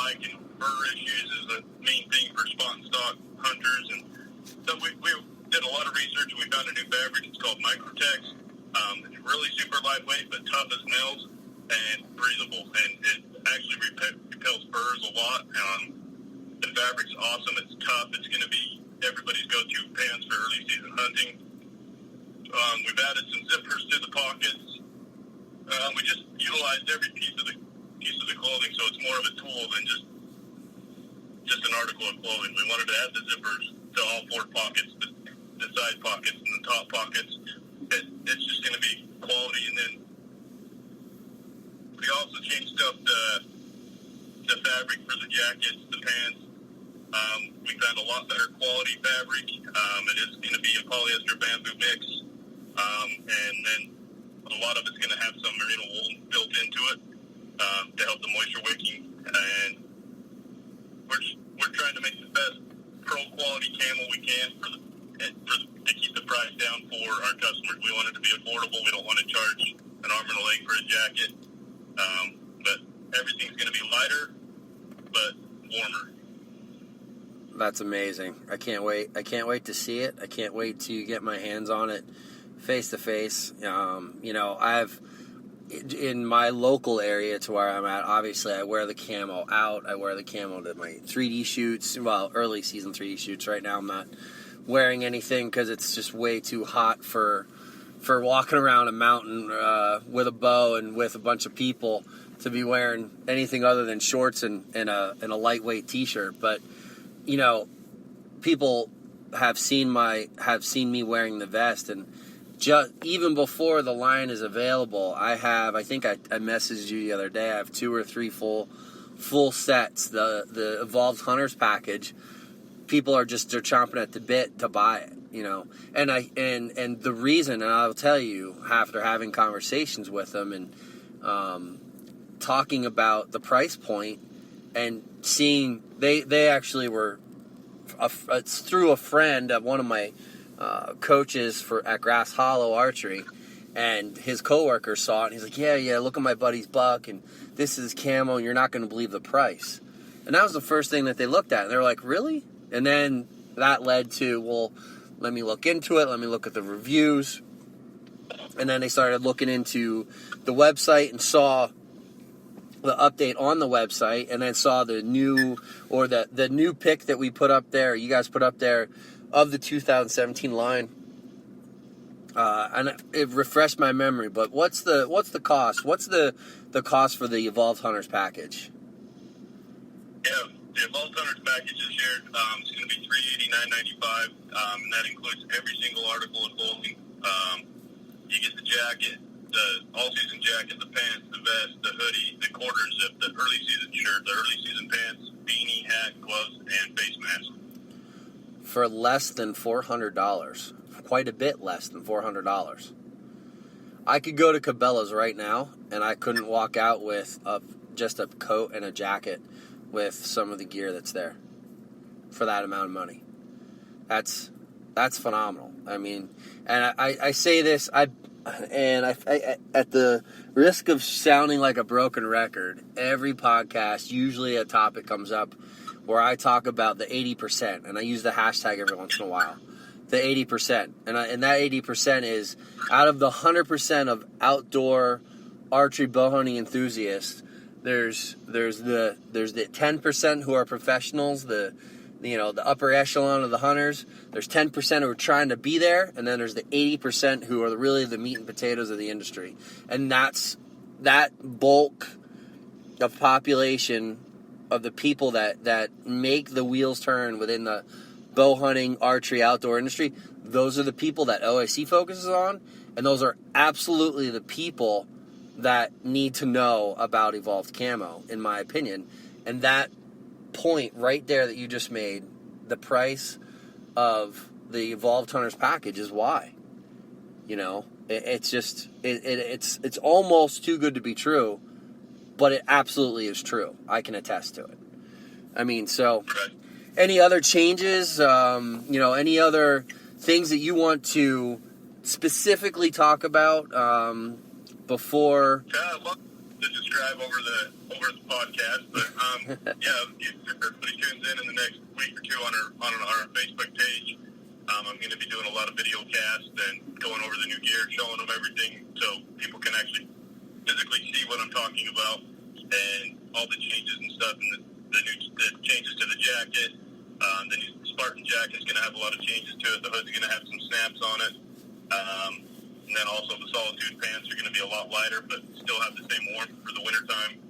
spike in fur issues is a main thing for spot and stock hunters. And so we did a lot of research, and we found a new fabric. It's called Microtex. It's really super lightweight, but tough as nails and breathable. And it actually repels furs a lot. The fabric's awesome. It's tough. It's going to be everybody's go-to pants for early season hunting. We've added some zippers to the pockets. We just utilized every piece of the clothing, so it's more of a tool than just an article of clothing. We wanted to add the zippers to all four pockets, the side pockets and the top pockets. It's just going to be quality. And then we also changed up the fabric for the jackets, the pants. We found a lot better quality fabric. It is going to be a polyester bamboo mix, and then a lot of it's going to have some merino wool built into it to help the moisture wicking. And we're trying to make the best pro quality camo we can to keep the price down for our customers. We want it to be affordable. We don't want to charge an arm and a leg for a jacket, but everything's going to be lighter but warmer. That's amazing. I can't wait. I can't wait to see it. I can't wait to get my hands on it face to face. I've in my local area to where I'm at, obviously I wear the camo out. I wear the camo to my 3D shoots, early season 3D shoots. Right now I'm not wearing anything because it's just way too hot for walking around a mountain with a bow and with a bunch of people to be wearing anything other than shorts and a lightweight t-shirt. But people have seen me wearing the vest, and just even before the line is available, I think I messaged you the other day. I have 2 or 3 full sets. The Evolved Hunters package. People are they're chomping at the bit to buy it, and the reason, and I'll tell you after having conversations with them and talking about the price point and seeing they actually were it's through a friend of one of my coaches at Grass Hollow Archery, and his coworker saw it, and he's like, yeah, look at my buddy's buck, and this is camo, and you're not going to believe the price. And that was the first thing that they looked at, and they were like, really? And then that led to, well, let me look into it, let me look at the reviews, and then they started looking into the website and saw the update on the website, and then saw the new pick that we put up there, you guys put up there, of the 2017 line, and it refreshed my memory. But what's the cost? What's the cost for the Evolved Hunters package? Yeah, the Evolved Hunters package this year is going to be $389.95, and that includes every single article of clothing. You get the jacket, the all-season jacket, the pants, the vest, the hoodie, the quarter zip, the early season shirt, the early season pants, beanie, hat, gloves, and face mask. For less than $400, quite a bit less than $400. I could go to Cabela's right now, and I couldn't walk out with just a coat and a jacket with some of the gear that's there for that amount of money. That's phenomenal. I mean, and I say this, I at the risk of sounding like a broken record, every podcast, usually a topic comes up where I talk about the 80%, and I use the hashtag every once in a while, the 80%. And that 80% is out of the 100% of outdoor archery bow hunting enthusiasts, there's the 10% who are professionals, the upper echelon of the hunters. There's 10% who are trying to be there, and then there's the 80% who are really the meat and potatoes of the industry. And that's that bulk of population of the people that make the wheels turn within the bow hunting, archery, outdoor industry. Those are the people that OIC focuses on, and those are absolutely the people that need to know about Evolved Camo, in my opinion. And that point right there that you just made, the price of the Evolved Hunters package is why. It's almost too good to be true, but it absolutely is true. I can attest to it. I mean, so any other changes, any other things that you want to specifically talk about before? to describe over the podcast, but yeah, if everybody tunes in the next week or two on our Facebook page, I'm going to be doing a lot of video casts and going over the new gear, showing them everything, so people can actually physically see what I'm talking about and all the changes and stuff, and the changes to the jacket. The new Spartan jacket is going to have a lot of changes to it. The hood's going to have some snaps on it. And then also the Solitude pants are going to be a lot lighter, but still have the same warmth for the wintertime.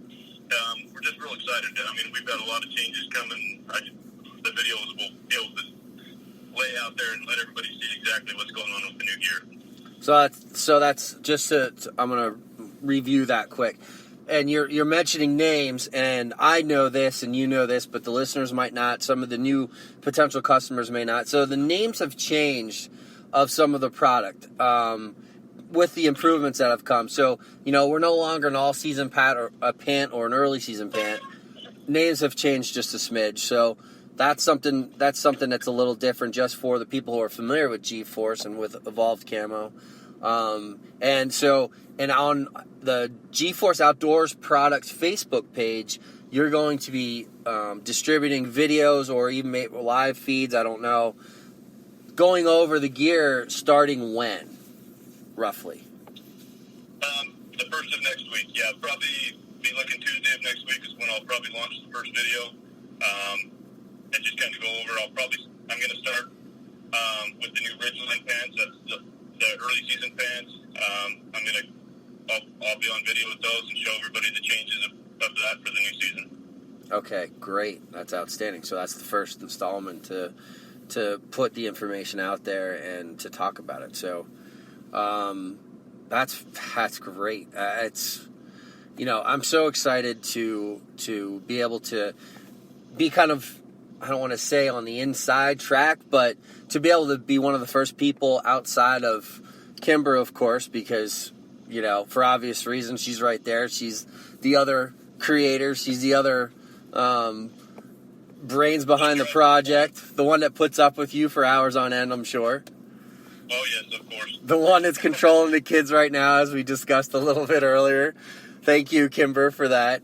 We're just real excited. I mean, we've got a lot of changes coming. The videos will be able to lay out there and let everybody see exactly what's going on with the new gear. So that's just I'm going to review that quick. And you're mentioning names, and I know this and you know this, but the listeners might not. Some of the new potential customers may not. So the names have changed of some of the product with the improvements that have come. So, we're no longer an all-season pant or an early-season pant. Names have changed just a smidge. So that's something that's a little different just for the people who are familiar with Gforce and with Evolved Camo. And on the Gforce Outdoors Products Facebook page, you're going to be distributing videos or even live feeds, I don't know, going over the gear starting when, roughly? The first of next week, yeah. Probably be looking Tuesday of next week is when I'll probably launch the first video. And just kind of go over. I'm going to start with the new Ridgeline pants. That's the early season pants. I'll be on video with those and show everybody the changes of that for the new season. Okay, great. That's outstanding. So that's the first installment to put the information out there and to talk about it. So that's great. It's I'm so excited to be able to be kind of, I don't want to say on the inside track, but to be able to be one of the first people outside of Kimber, of course, because, for obvious reasons, she's right there. She's the other creator. She's the other brains behind the project. The one that puts up with you for hours on end, I'm sure. Oh, yes, of course. The one that's controlling the kids right now, as we discussed a little bit earlier. Thank you, Kimber, for that.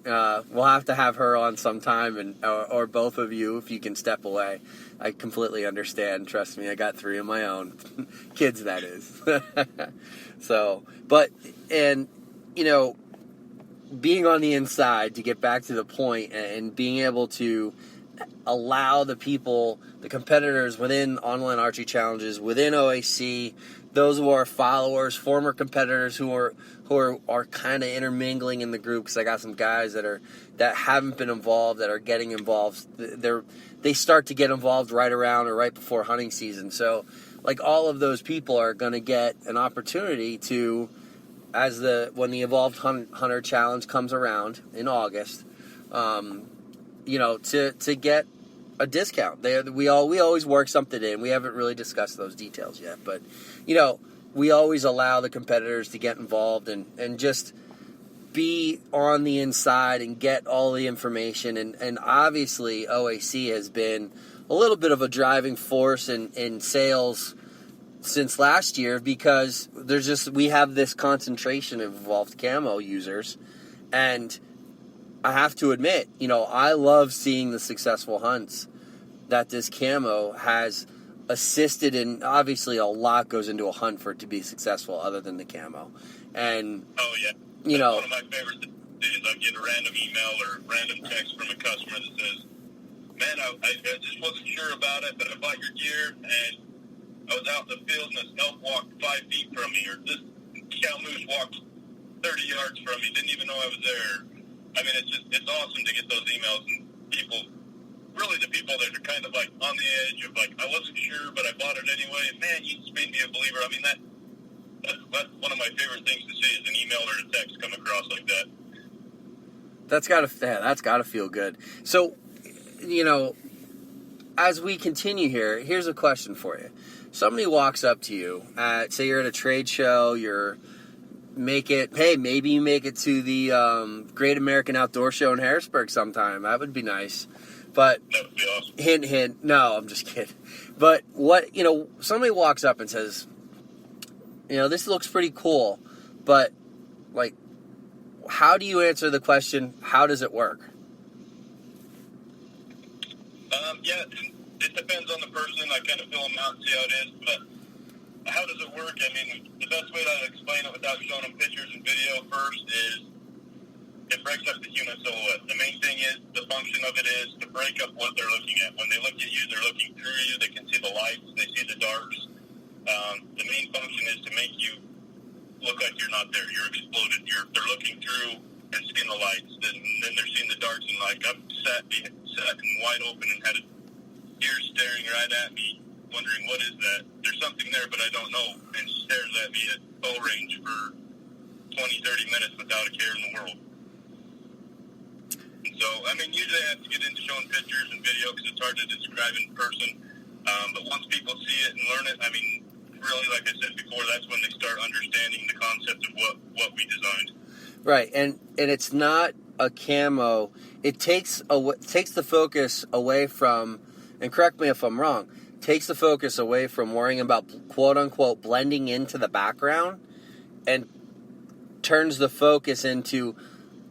We'll have to have her on sometime, or both of you, if you can step away. I completely understand. Trust me, I got 3 of my own. Kids, that is. Being on the inside, to get back to the point, and being able to allow the people, the competitors within online archery challenges, within OAC, those who are followers, former competitors who are kind of intermingling in the group, because I got some guys that haven't been involved, that are getting involved. They start to get involved right around or right before hunting season. So, all of those people are going to get an opportunity to, when the Evolved Hunter Challenge comes around in August, to get a discount. We always work something in. We haven't really discussed those details yet, but we always allow the competitors to get involved and just be on the inside and get all the information. And obviously OAC has been a little bit of a driving force in sales since last year, because we have this concentration of Evolved Camo users, and I have to admit, I love seeing the successful hunts that this camo has assisted in. Obviously, a lot goes into a hunt for it to be successful other than the camo. And, oh, yeah. That's one of my favorites is I get a random email or random text from a customer that says, man, I just wasn't sure about it, but I bought your gear, and I was out in the field, and this elk walked 5 feet from me, or this cow moose walked 30 yards from me, didn't even know I was there. I mean, it's awesome to get those emails, and really the people that are kind of on the edge of I wasn't sure, but I bought it anyway. Man, you just made me a believer. I mean, that's one of my favorite things to see is an email or a text come across like that. That's gotta feel good. So, as we continue here, here's a question for you. Somebody walks up to you say you're at a trade show, maybe you make it to the Great American Outdoor Show in Harrisburg sometime. That would be nice. But, that would be awesome. Hint, hint. No, I'm just kidding. But somebody walks up and says, this looks pretty cool, but, how do you answer the question, how does it work? Yeah, it depends on the person. I kind of fill them out and see how it is, but how does it work? I mean, the best way to explain it without showing them pictures and video first is it breaks up the human silhouette. The main thing is, the function of it is to break up what they're looking at. When they look at you, they're looking through you. They can see the lights. They see the darks. The main function is to make you look like you're not there. You're exploded. They're looking through and seeing the lights. Then they're seeing the darks, and like I'm sat and wide open and had ears staring right at me, wondering what is that? There's something there, but I don't know, and stares at me at bow range for 20, 30 minutes without a care in the world. And so, I mean, usually I have to get into showing pictures and video because it's hard to describe in person. But once people see it and learn it, I mean, really, like I said before, that's when they start understanding the concept of what we designed. Right, and it's not a camo. It takes the focus away from, and correct me if I'm wrong, takes the focus away from worrying about quote-unquote blending into the background and turns the focus into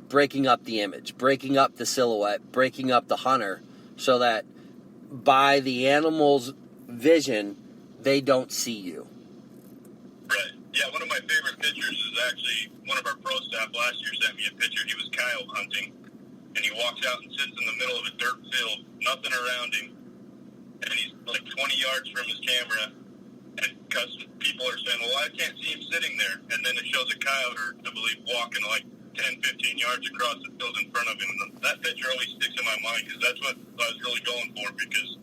breaking up the image, breaking up the silhouette, breaking up the hunter, so that by the animal's vision, they don't see you. Right. Yeah, one of my favorite pictures is actually one of our pro staff last year sent me a picture. He was coyote hunting, and he walks out and sits in the middle of a dirt field, nothing around him, and he's like 20 yards from his camera, and people are saying, well, I can't see him sitting there. And then it shows a coyote, or I believe, walking like 10, 15 yards across the field in front of him. And that picture always sticks in my mind because that's what I was really going for, because,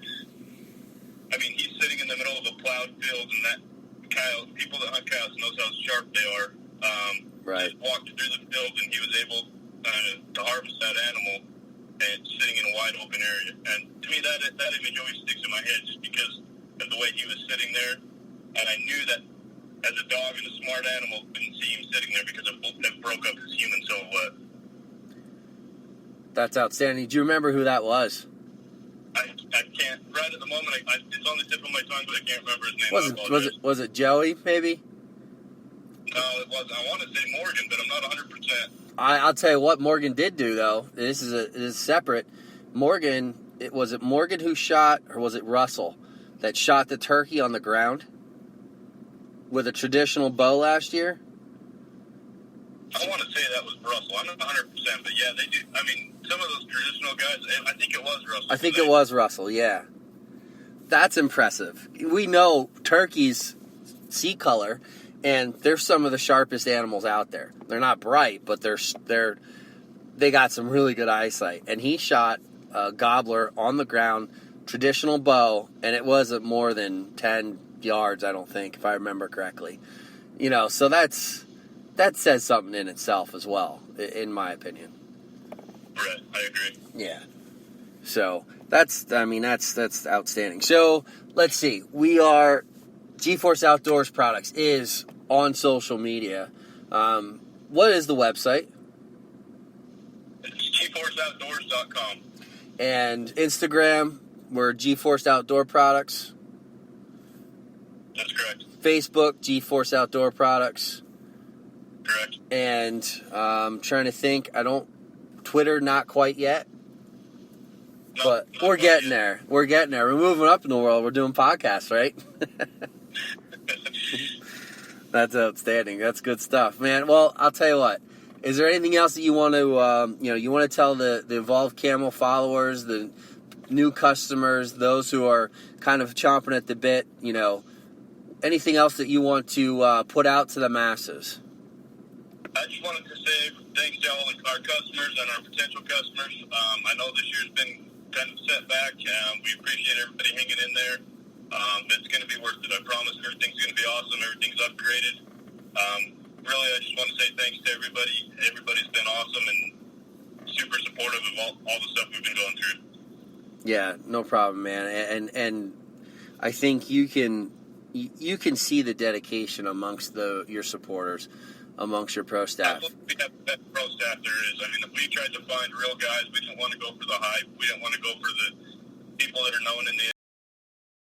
I mean, he's sitting in the middle of a plowed field, and that coyote, people that hunt coyotes knows how sharp they are. Right. Just walked through the field, and he was able to harvest that animal, and sitting in a wide open area. And to me, that image always sticks in my head just because of the way he was sitting there. And I knew that as a dog and a smart animal, couldn't see him sitting there because it broke up his human silhouette. That's outstanding. Do you remember who that was? I can't right at the moment. It's on the tip of my tongue, but I can't remember his name. Was it Joey? Maybe. No, it wasn't. I want to say Morgan, but I'm not 100%. I'll tell you what Morgan did do though. This is separate. Morgan, was it Morgan who shot, or was it Russell that shot the turkey on the ground with a traditional bow last year? I want to say that was Russell. I'm not 100%, but yeah, they do. I mean, some of those traditional guys, I think it was Russell. I think it was Russell, yeah. That's impressive. We know turkeys see color, and they're some of the sharpest animals out there. They're not bright, but they got some really good eyesight. And he shot a gobbler on the ground, traditional bow, and it wasn't more than 10 yards, I don't think, if I remember correctly. You know, so that says something in itself as well, in my opinion. Right, I agree. Yeah. So that's outstanding. So let's see. We are Gforce Outdoors Products is on social media. What is the website? It's gforceoutdoors.com. And Instagram, we're Gforce Outdoor Products. That's correct. Facebook, Gforce Outdoor Products. Correct. And trying to think, Twitter, not quite yet. No, but we're getting there. We're getting there. We're moving up in the world. We're doing podcasts, right? That's outstanding. That's good stuff, man. Well, I'll tell you what. Is there anything else that you want to, tell the Evolved Camo followers, the new customers, those who are kind of chomping at the bit, anything else that you want to put out to the masses? I just wanted to say thanks to all our customers and our potential customers. I know this year's been kind of a setback. We appreciate everybody hanging in there. It's going to be worth it. I promise everything's going to be awesome. Everything's upgraded. Really, I just want to say thanks to everybody. Everybody's been awesome and super supportive of all the stuff we've been going through. Yeah, no problem, man. And I think you can see the dedication amongst your supporters, amongst your pro staff. We have the best pro staff there is. I mean, we tried to find real guys. We didn't want to go for the hype. We didn't want to go for the people that are known in the